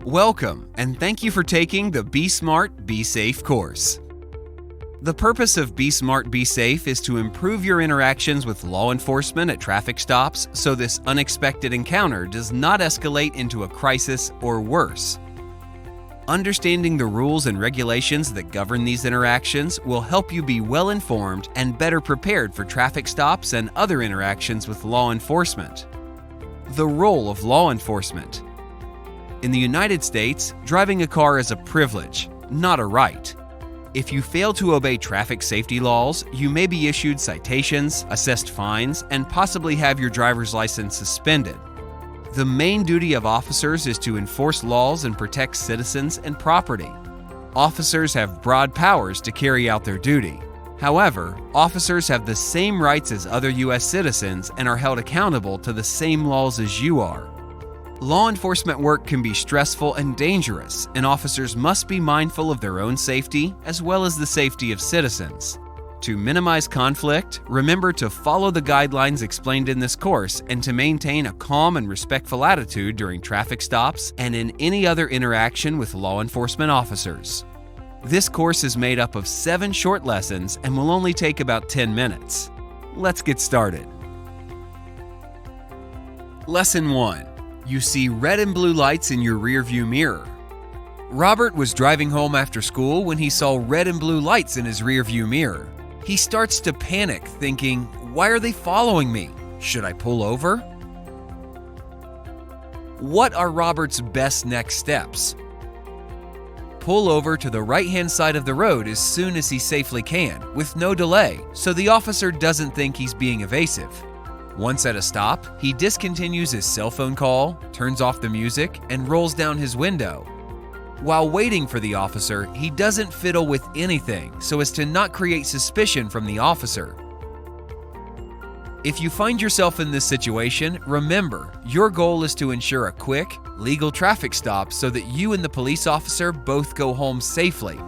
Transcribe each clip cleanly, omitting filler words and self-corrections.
Welcome, and thank you for taking the Be Smart, Be Safe course. The purpose of Be Smart, Be Safe is to improve your interactions with law enforcement at traffic stops so this unexpected encounter does not escalate into a crisis or worse. Understanding the rules and regulations that govern these interactions will help you be well informed and better prepared for traffic stops and other interactions with law enforcement. The role of law enforcement. In the United States, driving a car is a privilege, not a right. If you fail to obey traffic safety laws, you may be issued citations, assessed fines, and possibly have your driver's license suspended. The main duty of officers is to enforce laws and protect citizens and property. Officers have broad powers to carry out their duty. However, officers have the same rights as other U.S. citizens and are held accountable to the same laws as you are. Law enforcement work can be stressful and dangerous, and officers must be mindful of their own safety as well as the safety of citizens. To minimize conflict, remember to follow the guidelines explained in this course and to maintain a calm and respectful attitude during traffic stops and in any other interaction with law enforcement officers. This course is made up of 7 short lessons and will only take about 10 minutes. Let's get started. Lesson 1. You see red and blue lights in your rearview mirror. Robert was driving home after school when he saw red and blue lights in his rearview mirror. He starts to panic, thinking, "Why are they following me? Should I pull over?" What are Robert's best next steps? Pull over to the right-hand side of the road as soon as he safely can, with no delay, so the officer doesn't think he's being evasive. Once at a stop, he discontinues his cell phone call, turns off the music, and rolls down his window. While waiting for the officer, he doesn't fiddle with anything so as to not create suspicion from the officer. If you find yourself in this situation, remember, your goal is to ensure a quick, legal traffic stop so that you and the police officer both go home safely.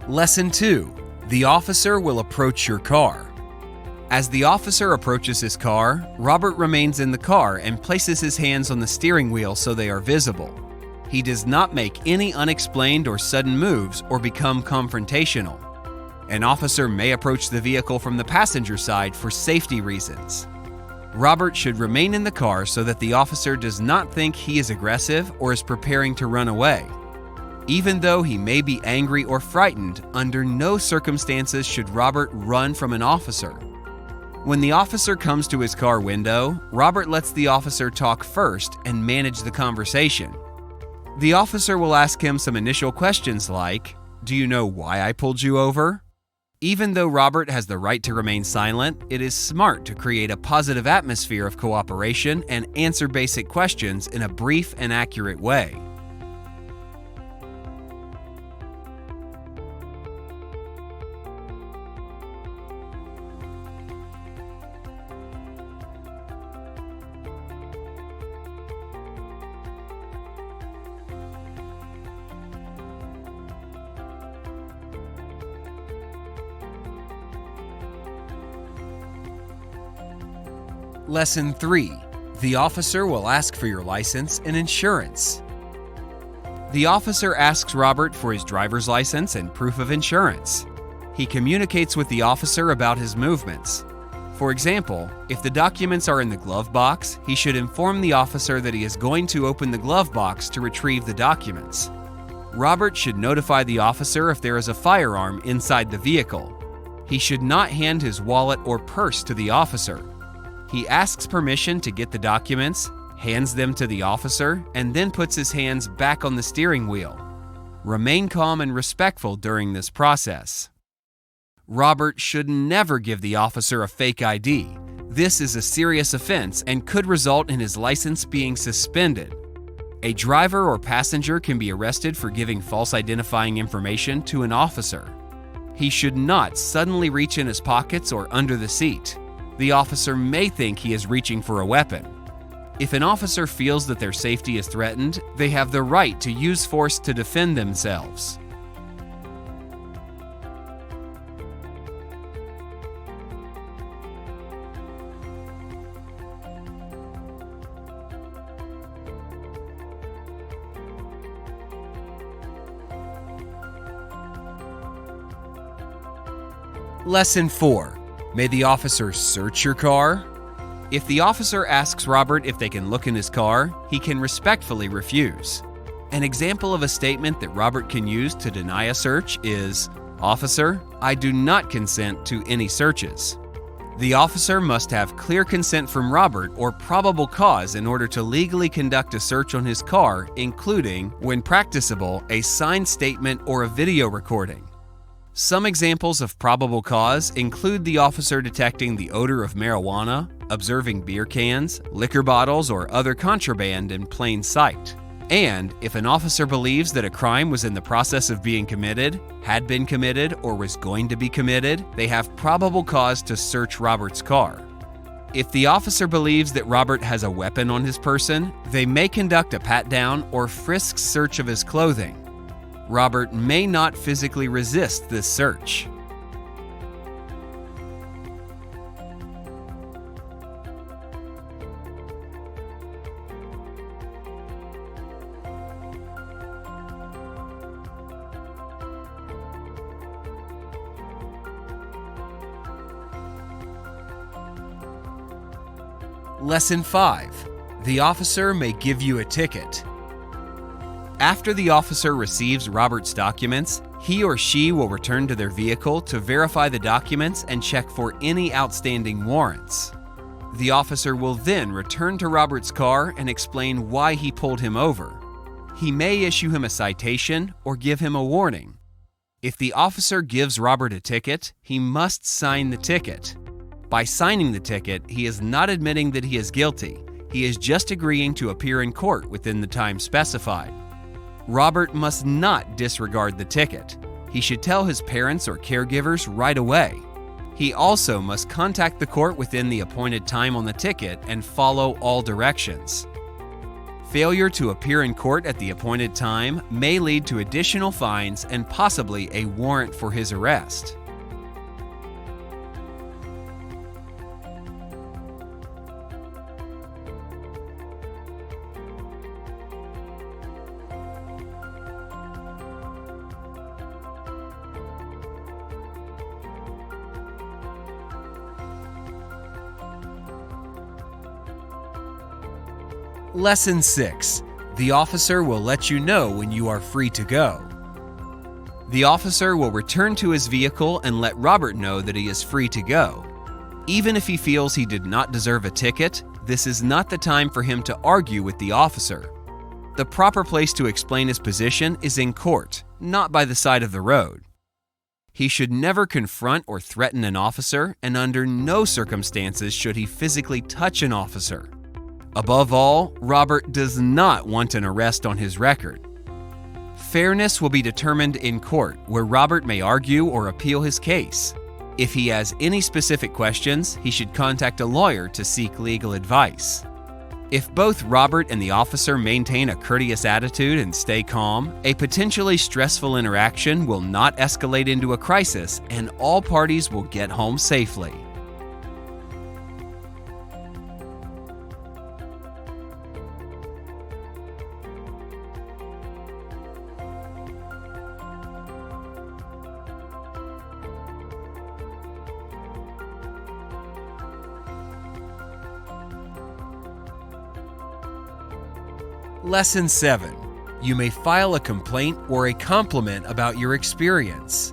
Lesson 2. The officer will approach your car. As the officer approaches his car, Robert remains in the car and places his hands on the steering wheel so they are visible. He does not make any unexplained or sudden moves or become confrontational. An officer may approach the vehicle from the passenger side for safety reasons. Robert should remain in the car so that the officer does not think he is aggressive or is preparing to run away. Even though he may be angry or frightened, under no circumstances should Robert run from an officer. When the officer comes to his car window, Robert lets the officer talk first and manage the conversation. The officer will ask him some initial questions like, "Do you know why I pulled you over?" Even though Robert has the right to remain silent, it is smart to create a positive atmosphere of cooperation and answer basic questions in a brief and accurate way. Lesson 3. The officer will ask for your license and insurance. The officer asks Robert for his driver's license and proof of insurance. He communicates with the officer about his movements. For example, if the documents are in the glove box, he should inform the officer that he is going to open the glove box to retrieve the documents. Robert should notify the officer if there is a firearm inside the vehicle. He should not hand his wallet or purse to the officer. He asks permission to get the documents, hands them to the officer, and then puts his hands back on the steering wheel. Remain calm and respectful during this process. Robert should never give the officer a fake ID. This is a serious offense and could result in his license being suspended. A driver or passenger can be arrested for giving false identifying information to an officer. He should not suddenly reach in his pockets or under the seat. The officer may think he is reaching for a weapon. If an officer feels that their safety is threatened, they have the right to use force to defend themselves. Lesson 4. May the officer search your car? If the officer asks Robert if they can look in his car, he can respectfully refuse. An example of a statement that Robert can use to deny a search is, "Officer, I do not consent to any searches." The officer must have clear consent from Robert or probable cause in order to legally conduct a search on his car, including, when practicable, a signed statement or a video recording. Some examples of probable cause include the officer detecting the odor of marijuana, observing beer cans, liquor bottles, or other contraband in plain sight. And if an officer believes that a crime was in the process of being committed, had been committed, or was going to be committed, they have probable cause to search Robert's car. If the officer believes that Robert has a weapon on his person, they may conduct a pat-down or frisk search of his clothing. Robert may not physically resist this search. Lesson 5. The officer may give you a ticket. After the officer receives Robert's documents, he or she will return to their vehicle to verify the documents and check for any outstanding warrants. The officer will then return to Robert's car and explain why he pulled him over. He may issue him a citation or give him a warning. If the officer gives Robert a ticket, he must sign the ticket. By signing the ticket, he is not admitting that he is guilty. He is just agreeing to appear in court within the time specified. Robert must not disregard the ticket. He should tell his parents or caregivers right away. He also must contact the court within the appointed time on the ticket and follow all directions. Failure to appear in court at the appointed time may lead to additional fines and possibly a warrant for his arrest. Lesson 6. The officer will let you know when you are free to go. The officer will return to his vehicle and let Robert know that he is free to go. Even if he feels he did not deserve a ticket, this is not the time for him to argue with the officer. The proper place to explain his position is in court, not by the side of the road. He should never confront or threaten an officer, and under no circumstances should he physically touch an officer. Above all, Robert does not want an arrest on his record. Fairness will be determined in court, where Robert may argue or appeal his case. If he has any specific questions, he should contact a lawyer to seek legal advice. If both Robert and the officer maintain a courteous attitude and stay calm, a potentially stressful interaction will not escalate into a crisis, and all parties will get home safely. Lesson 7. You may file a complaint or a compliment about your experience.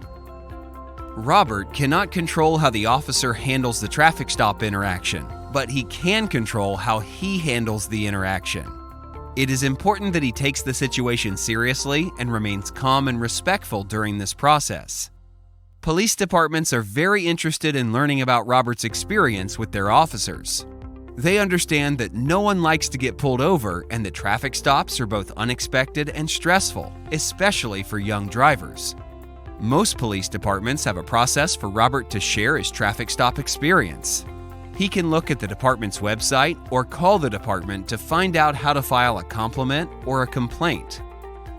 Robert cannot control how the officer handles the traffic stop interaction, but he can control how he handles the interaction. It is important that he takes the situation seriously and remains calm and respectful during this process. Police departments are very interested in learning about Robert's experience with their officers. They understand that no one likes to get pulled over and that traffic stops are both unexpected and stressful, especially for young drivers. Most police departments have a process for Robert to share his traffic stop experience. He can look at the department's website or call the department to find out how to file a compliment or a complaint.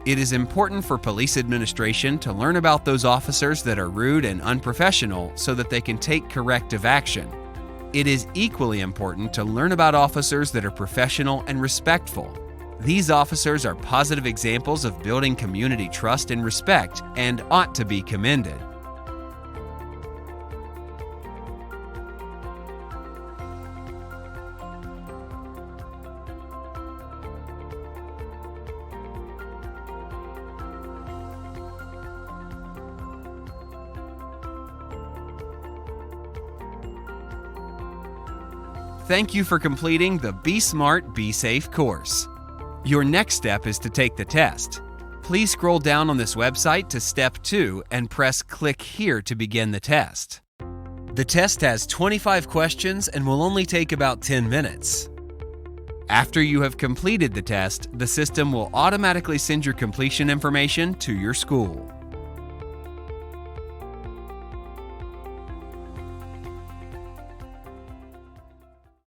It is important for police administration to learn about those officers that are rude and unprofessional so that they can take corrective action. It is equally important to learn about officers that are professional and respectful. These officers are positive examples of building community trust and respect and ought to be commended. Thank you for completing the Be Smart, Be Safe course. Your next step is to take the test. Please scroll down on this website to Step 2 and press Click here to begin the test. The test has 25 questions and will only take about 10 minutes. After you have completed the test, the system will automatically send your completion information to your school.